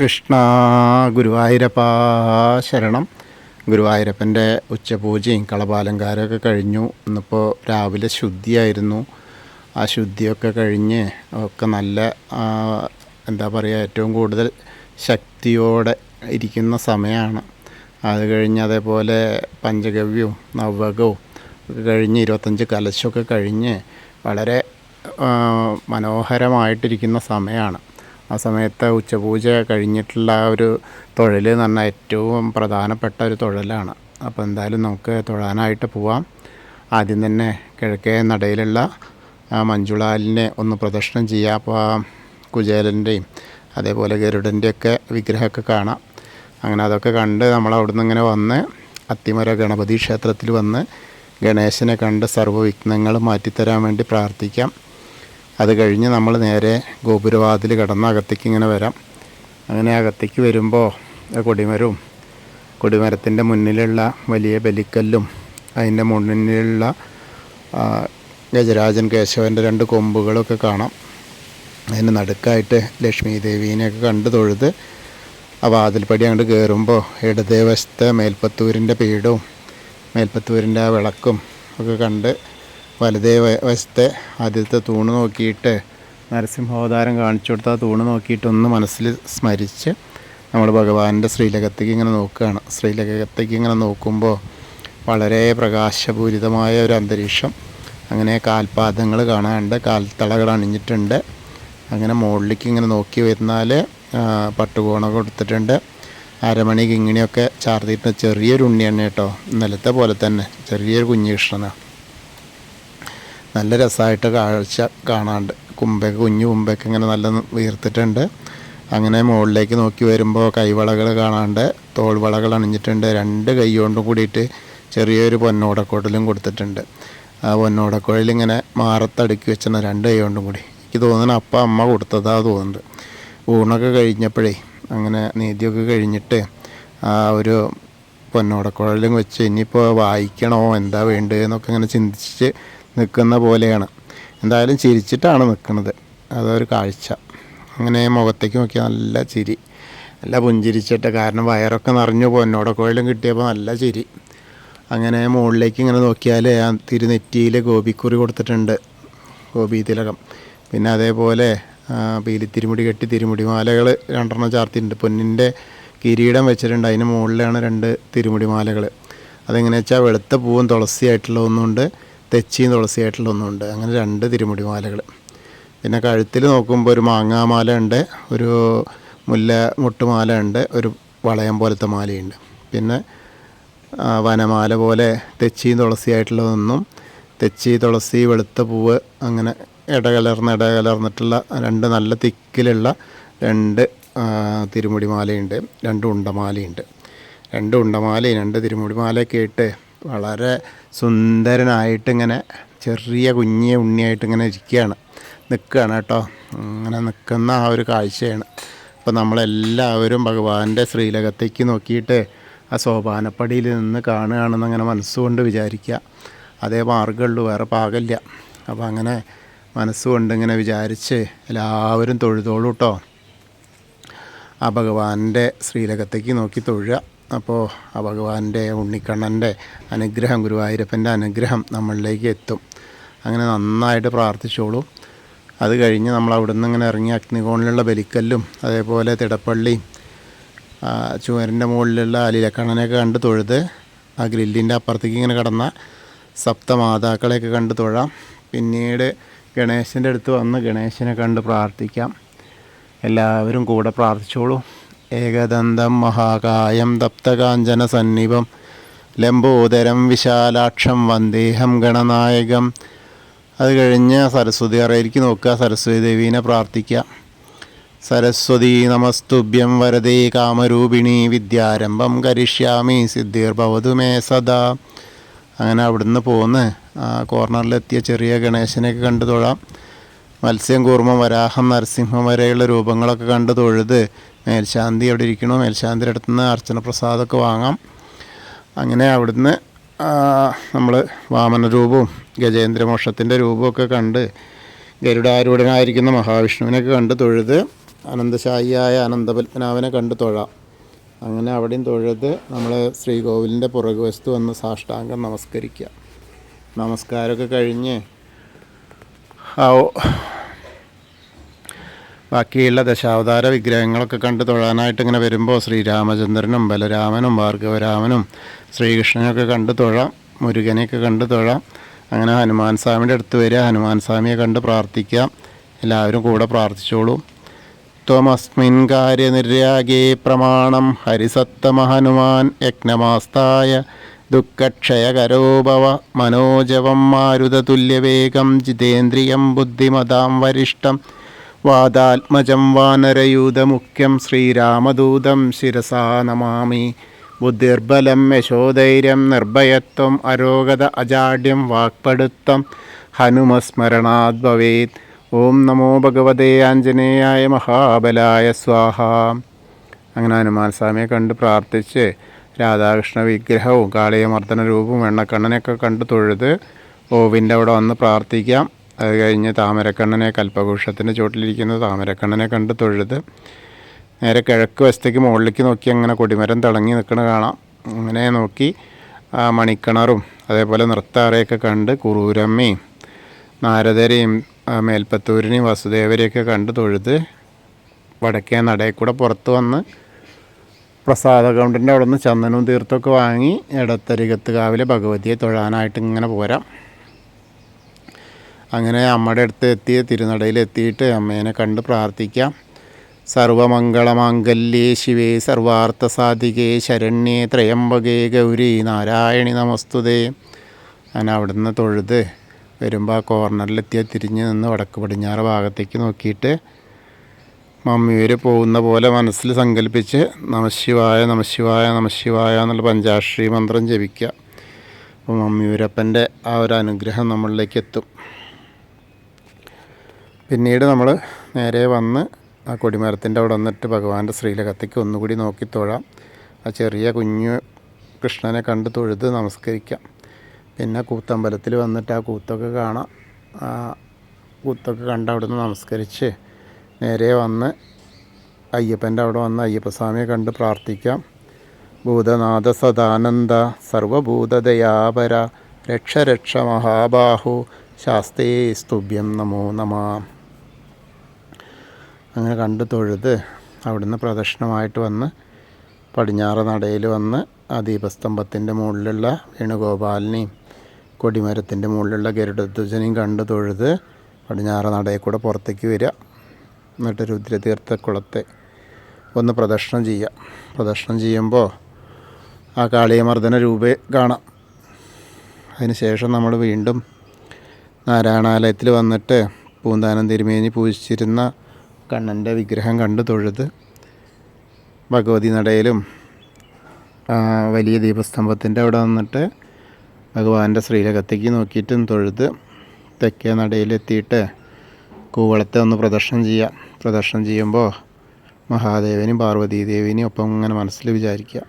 കൃഷ്ണ ഗുരുവായൂരപ്പ ശരണം. ഗുരുവായൂരപ്പൻ്റെ ഉച്ചപൂജയും കളഭാലങ്കാരമൊക്കെ കഴിഞ്ഞു. ഇന്നിപ്പോൾ രാവിലെ ശുദ്ധിയായിരുന്നു. ആ ശുദ്ധിയൊക്കെ കഴിഞ്ഞ് ഒക്കെ നല്ല എന്താ പറയുക, ഏറ്റവും കൂടുതൽ ശക്തിയോടെ ഇരിക്കുന്ന സമയമാണ്. അത് കഴിഞ്ഞ് അതേപോലെ പഞ്ചഗവ്യവും നവകവും ഒക്കെ കഴിഞ്ഞ് 25 കലശമൊക്കെ കഴിഞ്ഞ് വളരെ മനോഹരമായിട്ടിരിക്കുന്ന സമയമാണ്. ആ സമയത്ത് ഉച്ചപൂജ കഴിഞ്ഞിട്ടുള്ള ആ ഒരു തൊഴിൽ എന്ന് പറഞ്ഞാൽ ഏറ്റവും പ്രധാനപ്പെട്ട ഒരു തൊഴിലാണ്. അപ്പോൾ എന്തായാലും നമുക്ക് തൊഴാനായിട്ട് പോവാം. ആദ്യം തന്നെ കിഴക്കേ നടയിലുള്ള മഞ്ജുളാലിനെ ഒന്ന് പ്രദക്ഷിണം ചെയ്യുക. അപ്പോൾ ആ കുചേലൻ്റെയും അതേപോലെ ഗരുഡൻ്റെയൊക്കെ വിഗ്രഹമൊക്കെ കാണാം. അങ്ങനെ അതൊക്കെ കണ്ട് നമ്മൾ അവിടുന്ന് ഇങ്ങനെ വന്ന് അത്തിമര ഗണപതി ക്ഷേത്രത്തിൽ വന്ന് ഗണേശനെ കണ്ട് സർവ്വവിഘ്നങ്ങളും മാറ്റിത്തരാൻ വേണ്ടി പ്രാർത്ഥിക്കാം. അത് കഴിഞ്ഞ് നമ്മൾ നേരെ ഗോപുരവാതിൽ കടന്ന് അകത്തേക്ക് ഇങ്ങനെ വരാം. അങ്ങനെ അകത്തേക്ക് വരുമ്പോൾ കൊടിമരത്തിൻ്റെ മുന്നിലുള്ള വലിയ ബലിക്കല്ലും അതിൻ്റെ മുന്നിലുള്ള ഗജരാജൻ കേശവൻ്റെ 2 കൊമ്പുകളൊക്കെ കാണാം. അതിന് നടുക്കായിട്ട് ലക്ഷ്മി ദേവീനെയൊക്കെ കണ്ട് തൊഴുത് ആ വാതിൽപ്പടി അങ്ങോട്ട് കയറുമ്പോൾ ഇടതേവശത്തെ മേൽപ്പത്തൂരിൻ്റെ പീഠവും മേൽപ്പത്തൂരിൻ്റെ ആ വിളക്കും ഒക്കെ കണ്ട് വലതേ വശത്തെ ആദ്യത്തെ തൂണ് നോക്കിയിട്ട് നരസിംഹാവതാരം കാണിച്ചു കൊടുത്ത ആ തൂണ് നോക്കിയിട്ടൊന്ന് മനസ്സിൽ സ്മരിച്ച് നമ്മൾ ഭഗവാന്റെ ശ്രീലകത്തേക്ക് ഇങ്ങനെ നോക്കുകയാണ്. ശ്രീലകത്തേക്ക് ഇങ്ങനെ നോക്കുമ്പോൾ വളരെ പ്രകാശപൂരിതമായ ഒരു അന്തരീക്ഷം. അങ്ങനെ കാൽപാദങ്ങൾ കാണാനുണ്ട്, കാൽത്തളകൾ അണിഞ്ഞിട്ടുണ്ട്. അങ്ങനെ മുകളിലേക്ക് ഇങ്ങനെ നോക്കി വരുന്നാൽ പട്ടുകോണ കൊടുത്തിട്ടുണ്ട്. അരമണി കിങ്ങിണിയൊക്കെ ചാർത്തിയിട്ട് ചെറിയൊരു ഉണ്ണിയാണ് കേട്ടോ, ഇന്നലത്തെ പോലെ തന്നെ ചെറിയൊരു കുഞ്ഞുകൃഷ്ണനാണ്. നല്ല രസമായിട്ട് കാഴ്ച കാണാണ്ട്. കുഞ്ഞു കുമ്പൊക്കെ ഇങ്ങനെ നല്ല വീർത്തിട്ടുണ്ട്. അങ്ങനെ മുകളിലേക്ക് നോക്കി വരുമ്പോൾ കൈവളകൾ കാണാണ്ട്, തോൾവളകൾ അണിഞ്ഞിട്ടുണ്ട്. 2 കൈ കൊണ്ടും കൂടിയിട്ട് ചെറിയൊരു പൊന്നോടക്കുഴലും കൊടുത്തിട്ടുണ്ട്. ആ പൊന്നോടക്കുഴലിങ്ങനെ മാറത്തടുക്കി വെച്ചാൽ 2 കൈ കൊണ്ടും കൂടി. എനിക്ക് തോന്നുന്നു അമ്മ കൊടുത്തതാ തോന്നുന്നുണ്ട്. ഊണൊക്കെ കഴിഞ്ഞപ്പോഴേ അങ്ങനെ നീതിയൊക്കെ കഴിഞ്ഞിട്ട് ആ ഒരു പൊന്നോടക്കുഴലും വെച്ച് ഇനിയിപ്പോൾ വായിക്കണോ എന്താ വേണ്ടതെന്നൊക്കെ ഇങ്ങനെ ചിന്തിച്ച് നിൽക്കുന്ന പോലെയാണ്. എന്തായാലും ചിരിച്ചിട്ടാണ് നിൽക്കുന്നത്, അതൊരു കാഴ്ച. അങ്ങനെ മുഖത്തേക്ക് നോക്കിയാൽ നല്ല ചിരി, നല്ല പുഞ്ചിരിച്ചിട്ട്. കാരണം വയറൊക്കെ നിറഞ്ഞു, പൊന്നോടക്കുഴലും കിട്ടിയപ്പോൾ നല്ല ചിരി. അങ്ങനെ മുകളിലേക്ക് ഇങ്ങനെ നോക്കിയാൽ ആ തിരുനെറ്റിയിൽ ഗോപിക്കുറി കൊടുത്തിട്ടുണ്ട്, ഗോപി തിലകം. പിന്നെ അതേപോലെ പീലിത്തിരുമുടി കെട്ടി തിരുമുടിമാലകൾ 2 ചാർത്തിയിട്ടുണ്ട്. പൊന്നിൻ്റെ കിരീടം വെച്ചിട്ടുണ്ട്, അതിന് മുകളിലാണ് 2 തിരുമുടിമാലകൾ. അതെങ്ങനെയാ വെച്ചാൽ വെളുത്ത പൂവും തുളസിയായിട്ടുള്ള ഒന്നുണ്ട്, തെച്ചിയും തുളസിയായിട്ടുള്ള ഒന്നുണ്ട്. അങ്ങനെ 2 തിരുമുടിമാലകൾ. പിന്നെ കഴുത്തിൽ നോക്കുമ്പോൾ ഒരു മാങ്ങാമാല ഉണ്ട്, ഒരു മുല്ല മുട്ടുമാല ഉണ്ട്, ഒരു വളയം പോലത്തെ മാലയുണ്ട്. പിന്നെ വനമാല പോലെ തെച്ചിയും തുളസിയായിട്ടുള്ളതൊന്നും, തെച്ചി തുളസി വെളുത്ത പൂവ് അങ്ങനെ ഇടകലർന്നിട്ടുള്ള 2 നല്ല തിക്കിലുള്ള 2 തിരുമുടിമാലയുണ്ട്. 2 ഉണ്ടമാലയുണ്ട്. 2 ഉണ്ടമാലയും 2 തിരുമുടിമാലയൊക്കെ ഇട്ട് വളരെ സുന്ദരനായിട്ടിങ്ങനെ ചെറിയ കുഞ്ഞിയ ഉണ്ണിയായിട്ടിങ്ങനെ നിൽക്കുകയാണ് കേട്ടോ. അങ്ങനെ നിൽക്കുന്ന ആ ഒരു കാഴ്ചയാണ്. അപ്പോൾ നമ്മളെല്ലാവരും ഭഗവാന്റെ ശ്രീലകത്തേക്ക് നോക്കിയിട്ട് ആ സോപാനപ്പടിയിൽ നിന്ന് കാണുകയാണെന്ന് അങ്ങനെ മനസ്സുകൊണ്ട് വിചാരിക്കുക. അതേ മാർഗ്ഗമുള്ളൂ, വേറെ പാകമില്ല. അപ്പോൾ അങ്ങനെ മനസ്സുകൊണ്ട് ഇങ്ങനെ വിചാരിച്ച് എല്ലാവരും തൊഴുതോളൂ കേട്ടോ. ആ ഭഗവാന്റെ ശ്രീലകത്തേക്ക് നോക്കി തൊഴുക. അപ്പോൾ ആ ഭഗവാന്റെ ഉണ്ണിക്കണ്ണൻ്റെ അനുഗ്രഹം, ഗുരുവായൂരപ്പൻ്റെ അനുഗ്രഹം നമ്മളിലേക്ക് എത്തും. അങ്ങനെ നന്നായിട്ട് പ്രാർത്ഥിച്ചോളൂ. അത് കഴിഞ്ഞ് നമ്മൾ അവിടെ നിന്ന് ഇങ്ങനെ ഇറങ്ങി അഗ്നികോണിലുള്ള ബലിക്കല്ലും അതേപോലെ തിടപ്പള്ളിയും ചുവരിൻ്റെ മുകളിലുള്ള അലിലക്കണ്ണനെയൊക്കെ കണ്ട് തൊഴുത് ആ ഗ്രില്ലിൻ്റെ അപ്പുറത്തേക്ക് ഇങ്ങനെ കടന്ന സപ്തമാതാക്കളെയൊക്കെ കണ്ട് തൊഴാം. പിന്നീട് ഗണേശൻ്റെ അടുത്ത് വന്ന് ഗണേശനെ കണ്ട് പ്രാർത്ഥിക്കാം. എല്ലാവരും കൂടെ പ്രാർത്ഥിച്ചോളൂ. ഏകദന്തം മഹാകായം തപ്തകാഞ്ചന സന്നിഭം ലംബോദരം വിശാലാക്ഷം വന്ദേഹം ഗണനായകം. അത് കഴിഞ്ഞ് സരസ്വതി അറയിലേക്ക് നോക്കുക, സരസ്വതി ദേവീനെ പ്രാർത്ഥിക്കുക. സരസ്വതി നമസ്തുഭ്യം വരദേ കാമരൂപിണി വിദ്യാരംഭം കരിഷ്യാമി സിദ്ധിർഭവതു മേ സദാ. അങ്ങനെ അവിടുന്ന് പോന്ന് ആ കോർണറിലെത്തിയ ചെറിയ ഗണേശനെയൊക്കെ കണ്ട് തൊഴാം. മത്സ്യം, കൂർമ്മം, വരാഹം, നരസിംഹം വരെയുള്ള രൂപങ്ങളൊക്കെ കണ്ട് തൊഴുത് മേൽശാന്തി അവിടെ ഇരിക്കണോ, മേൽശാന്തിയുടെ അടുത്ത് നിന്ന് അർച്ചന പ്രസാദമൊക്കെ വാങ്ങാം. അങ്ങനെ അവിടുന്ന് നമ്മൾ വാമന രൂപവും ഗജേന്ദ്രമോക്ഷത്തിൻ്റെ രൂപമൊക്കെ കണ്ട് ഗരുഡാരൂഢനായിരിക്കുന്ന മഹാവിഷ്ണുവിനൊക്കെ കണ്ട് തൊഴുത് അനന്തശായിയായ അനന്തപത്മനാഭനെ കണ്ട് തൊഴാം. അങ്ങനെ അവിടെയും തൊഴുത് നമ്മൾ ശ്രീകോവിലിൻ്റെ പുറകുവശത്ത് വന്ന് സാഷ്ടാംഗം നമസ്കരിക്കുക. നമസ്കാരമൊക്കെ കഴിഞ്ഞ് ബാക്കിയുള്ള ദശാവതാര വിഗ്രഹങ്ങളൊക്കെ കണ്ട് തൊഴാനായിട്ട് ഇങ്ങനെ വരുമ്പോൾ ശ്രീരാമചന്ദ്രനും ബലരാമനും ഭാർഗവരാമനും ശ്രീകൃഷ്ണനൊക്കെ കണ്ട് തൊഴാം, മുരുകനെയൊക്കെ കണ്ട് തൊഴാം. അങ്ങനെ ഹനുമാൻ സ്വാമിയുടെ അടുത്ത് വരിക, ഹനുമാൻ സ്വാമിയെ കണ്ട് പ്രാർത്ഥിക്കാം. എല്ലാവരും കൂടെ പ്രാർത്ഥിച്ചോളൂ. ത്വമസ്മിൻ കാര്യനിര്യാഗേ പ്രമാണം ഹരിസത്തമഹനുമാൻ യജ്ഞമാസ്തായ ദുഃഖക്ഷയകരോ ഭവ മനോജവം മാരുതതുല്യവേഗം ജിതേന്ദ്രിയം ബുദ്ധിമതാം വരിഷ്ടം വാദാത്മജം വാനരയൂതമുഖ്യം ശ്രീരാമദൂതം ശിരസാ നമാമി. ബുദ്ധിർബലം യശോധൈര്യം നിർഭയത്വം അരോഗത അജാഡ്യം വാക്പടുത്തം ഹനുമസ്മരണാത് ഭവേത്. ഓം നമോ ഭഗവതേ ആഞ്ജനേയായ മഹാബലായ സ്വാഹ. അങ്ങനെ ഹനുമാൻ സ്വാമിയെ കണ്ട് പ്രാർത്ഥിച്ച് രാധാകൃഷ്ണ വിഗ്രഹവും കാളിയമർദ്ദന രൂപവും എണ്ണക്കണ്ണനെയൊക്കെ കണ്ട് തൊഴുത് ഓവിൻ്റെ അവിടെ വന്ന് പ്രാർത്ഥിക്കാം. അത് കഴിഞ്ഞ് താമരക്കണ്ണനെ, കൽപ്പവൃക്ഷത്തിൻ്റെ ചോട്ടിലിരിക്കുന്ന താമരക്കണ്ണനെ കണ്ട് തൊഴുത് നേരെ കിഴക്ക് വശത്തേക്ക് മുകളിലേക്ക് നോക്കി അങ്ങനെ കൊടിമരം തിളങ്ങി നിൽക്കണ കാണാം. അങ്ങനെ നോക്കി ആ മണിക്കിണറും അതേപോലെ നൃത്താറയൊക്കെ കണ്ട് കുറൂരമ്മയും നാരദരെയും മേൽപ്പത്തൂരിനെയും വസുദേവരെയൊക്കെ കണ്ട് തൊഴുത് വടക്കേ നടയിൽ കൂടെ പുറത്ത് വന്ന് പ്രസാദ കൗണ്ടറിൻ്റെ അവിടെ നിന്ന് ചന്ദനവും തീർത്ഥമൊക്കെ വാങ്ങി ഇടത്തരികത്ത് കാവിലെ ഭഗവതിയെ തൊഴാനായിട്ട് ഇങ്ങനെ പോരാം. അങ്ങനെ അമ്മയുടെ അടുത്ത് എത്തി തിരുനടയിൽ എത്തിയിട്ട് അമ്മേനെ കണ്ട് പ്രാർത്ഥിക്കാം. സർവമംഗളമാംഗല്യേ ശിവേ സർവാർത്ഥസാധികേ ശരണ്യേ ത്രയംബകേ ഗൗരി നാരായണി നമസ്തുതേ. അങ്ങനെ അവിടുന്ന് തൊഴുത് വരുമ്പോൾ ആ കോർണറിലെത്തിയാൽ തിരിഞ്ഞ് നിന്ന് വടക്ക് പടിഞ്ഞാറ് ഭാഗത്തേക്ക് നോക്കിയിട്ട് മമ്മിയൂർ പോകുന്ന പോലെ മനസ്സിൽ സങ്കല്പിച്ച് നമശിവായ നമശിവായ നമശിവായ എന്നുള്ള പഞ്ചാക്ഷരി മന്ത്രം ജപിക്കുക. അപ്പോൾ മമ്മിയൂരപ്പൻ്റെ ആ ഒരു അനുഗ്രഹം നമ്മളിലേക്ക് എത്തും. പിന്നീട് നമ്മൾ നേരെ വന്ന് ആ കൊടിമരത്തിൻ്റെ അവിടെ വന്നിട്ട് ഭഗവാന്റെ ശ്രീലകത്തേക്ക് ഒന്നുകൂടി നോക്കി തൊഴാം. ആ ചെറിയ കുഞ്ഞു കൃഷ്ണനെ കണ്ട് തൊഴുത് നമസ്കരിക്കാം. പിന്നെ കൂത്തമ്പലത്തിൽ വന്നിട്ട് ആ കൂത്തൊക്കെ കാണാം. ആ കൂത്തൊക്കെ കണ്ട് അവിടുന്ന് നമസ്കരിച്ച് നേരെ വന്ന് അയ്യപ്പൻ്റെ അവിടെ വന്ന് അയ്യപ്പസ്വാമിയെ കണ്ട് പ്രാർത്ഥിക്കാം. ഭൂതനാഥ സദാനന്ദ സർവഭൂതദയാപര രക്ഷ രക്ഷ മഹാബാഹു ശാസ്തേ സ്തുഭ്യം നമോ നമഃ. അങ്ങനെ കണ്ട് തൊഴുത് അവിടുന്ന് പ്രദക്ഷിണമായിട്ട് വന്ന് പടിഞ്ഞാറ് നടയിൽ വന്ന് ആ ദീപസ്തംഭത്തിൻ്റെ മുകളിലുള്ള വേണുഗോപാലിനെയും കൊടിമരത്തിൻ്റെ മുകളിലുള്ള ഗരുഡധ്വജനെയും കണ്ട് തൊഴുത് പടിഞ്ഞാറ് നടയിൽ കൂടെ പുറത്തേക്ക് വരിക. എന്നിട്ട് രുദ്രതീർത്ഥക്കുളത്തെ ഒന്ന് പ്രദക്ഷിണം ചെയ്യുക. പ്രദക്ഷിണം ചെയ്യുമ്പോൾ ആ കാളിയമർദ്ദന രൂപേ കാണാം. അതിന് ശേഷം നമ്മൾ വീണ്ടും നാരായണാലയത്തിൽ വന്നിട്ട് പൂന്താനം തിരുമേനി പൂജിച്ചിരുന്ന കണ്ണൻ്റെ വിഗ്രഹം കണ്ട് തൊഴുത് ഭഗവതി നടയിലും വലിയ ദീപസ്തംഭത്തിൻ്റെ അവിടെ വന്നിട്ട് ഭഗവാന്റെ ശ്രീലകത്തേക്ക് നോക്കിയിട്ടും തൊഴുത് തെക്കേ നടയിലെത്തിയിട്ട് കൂവളത്തെ ഒന്ന് പ്രദക്ഷിണം ചെയ്യാം. പ്രദക്ഷിണം ചെയ്യുമ്പോൾ മഹാദേവനും പാർവതീദേവിനെയും ഒപ്പം ഇങ്ങനെ മനസ്സിൽ വിചാരിക്കുക.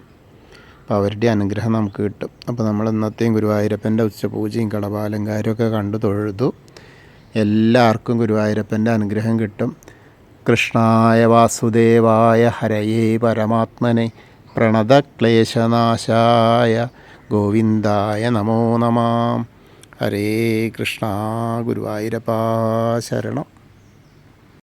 അപ്പോൾ അവരുടെ അനുഗ്രഹം നമുക്ക് കിട്ടും. അപ്പോൾ നമ്മൾ ഇന്നത്തെയും ഗുരുവായൂരപ്പൻ്റെ ഉച്ചപൂജയും കളഭാലങ്കാരമൊക്കെ കണ്ടു തൊഴുതു. എല്ലാവർക്കും ഗുരുവായൂരപ്പൻ്റെ അനുഗ്രഹം കിട്ടും. കൃഷ്ണായ വാസുദേവായ ഹരയേ പരമാത്മനെ പ്രണതക്ലേശനാശായ ഗോവിന്ദായ നമോ നമഃ. ഹരേ കൃഷ്ണ. ഗുരുവായൂരപ്പാ ശരണം.